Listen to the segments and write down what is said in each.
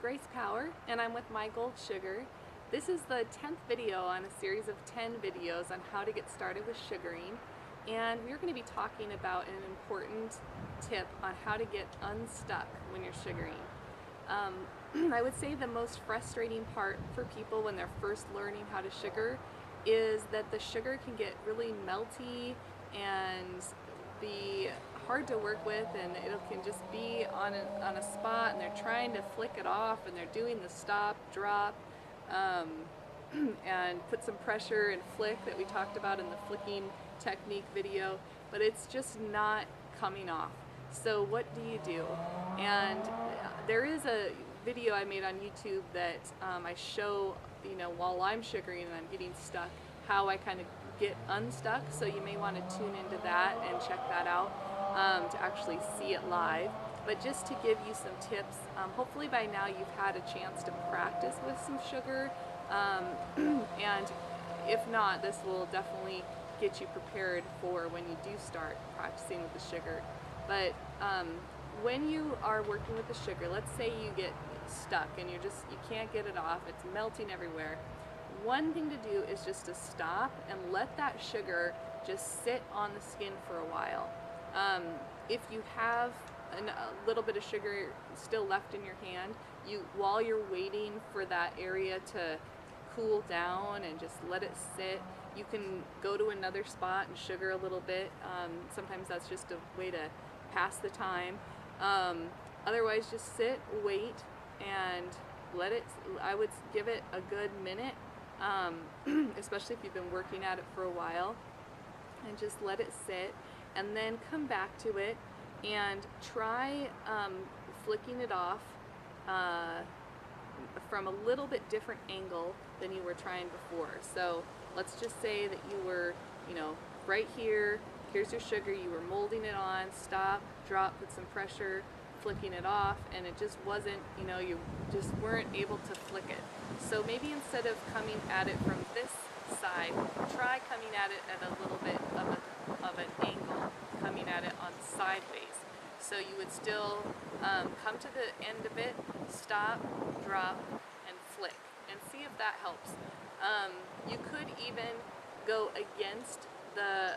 Grace Power, and I'm with My Gold Sugar. This is the 10th video on a series of 10 videos on how to get started with sugaring, and we're going to be talking about an important tip on how to get unstuck when you're sugaring. I would say the most frustrating part for people when they're first learning how to sugar is that the sugar can get really melty and be hard to work with, and it can just be on a spot, and they're trying to flick it off, and they're doing the stop, drop, and put some pressure and flick that we talked about in the flicking technique video, but it's just not coming off. So what do you do? And there is a video I made on YouTube that I show, while I'm sugaring and I'm getting stuck, how I kind of get unstuck. So you may want to tune into that and check that out to actually see it live. But just to give you some tips, hopefully by now you've had a chance to practice with some sugar, and if not, this will definitely get you prepared for when you do start practicing with the sugar. But when you are working with the sugar, let's say you get stuck and you can't get it off, it's melting everywhere. One thing to do is just to stop and let that sugar just sit on the skin for a while. If you have a little bit of sugar still left in your hand, while you're waiting for that area to cool down and just let it sit, you can go to another spot and sugar a little bit. Sometimes that's just a way to pass the time. Otherwise, just sit, wait, and let it, I would give it a good minute, especially if you've been working at it for a while, and just let it sit, and then come back to it and try flicking it off from a little bit different angle than you were trying before. So let's just say that you were, right here, here's your sugar, you were molding it on, stop, drop, put some pressure, flicking it off, and it just wasn't, you just weren't able to flick it. So maybe instead of coming at it from this side, try coming at it at a little bit of an angle, coming at it on sideways. So you would still come to the end of it, stop, drop, and flick, and see if that helps. You could even go against the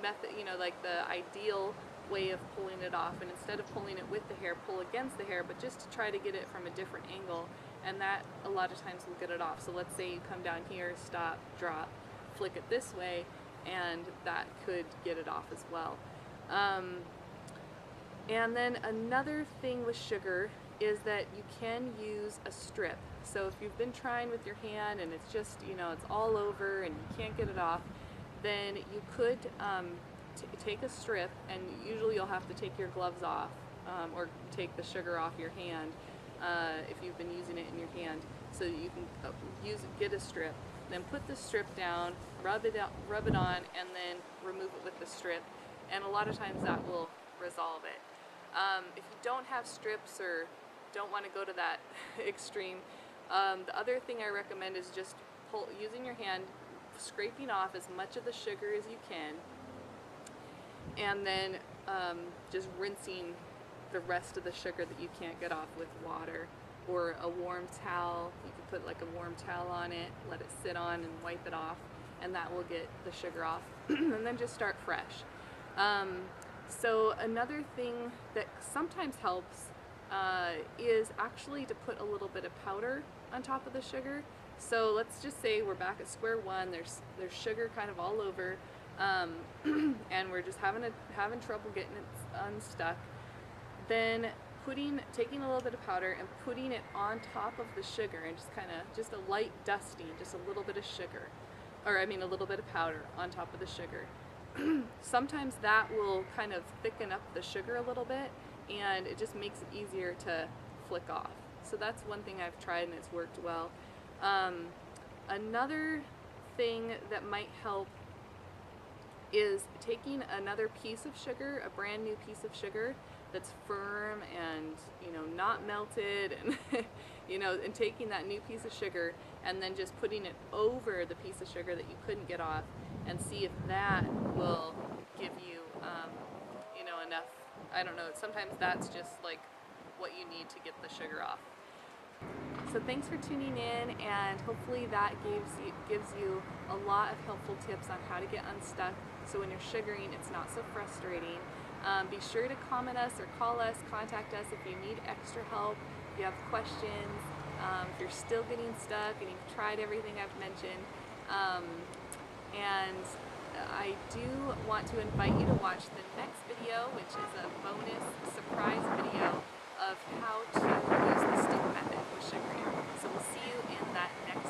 method, like the ideal way of pulling it off, and instead of pulling it with the hair, pull against the hair, but just to try to get it from a different angle, and that a lot of times will get it off. So let's say you come down here, stop, drop, flick it this way, and that could get it off as well. And then another thing with sugar is that you can use a strip. So if you've been trying with your hand and it's just, it's all over and you can't get it off, then you could take a strip, and usually you'll have to take your gloves off or take the sugar off your hand if you've been using it in your hand. So you can get a strip, then put the strip down, rub it on, and then remove it with the strip. And a lot of times that will resolve it. If you don't have strips or don't want to go to that extreme, the other thing I recommend is just using your hand, scraping off as much of the sugar as you can, and then just rinsing the rest of the sugar that you can't get off with water or a warm towel. You can put like a warm towel on it, let it sit on, and wipe it off, and that will get the sugar off. And then just start fresh. So another thing that sometimes helps is actually to put a little bit of powder on top of the sugar. So let's just say we're back at square one, there's sugar kind of all over, and we're just having trouble getting it unstuck. Then taking a little bit of powder and putting it on top of the sugar, and just a light dusting, just a little bit of sugar, or a little bit of powder on top of the sugar. Sometimes that will kind of thicken up the sugar a little bit, and it just makes it easier to flick off. So that's one thing I've tried and it's worked well. Another thing that might help is taking another piece of sugar, a brand new piece of sugar that's firm and not melted, and and taking that new piece of sugar and then just putting it over the piece of sugar that you couldn't get off, and see if that will give you enough. I don't know, sometimes that's just like what you need to get the sugar off. So thanks for tuning in, and hopefully that gives you a lot of helpful tips on how to get unstuck, so when you're sugaring it's not so frustrating. Be sure to comment us or call us, contact us if you need extra help, if you have questions, if you're still getting stuck and you've tried everything I've mentioned. And I do want to invite you to watch the next video, which is a bonus surprise video of how to use the stick method with sugaring. So we'll see you in that next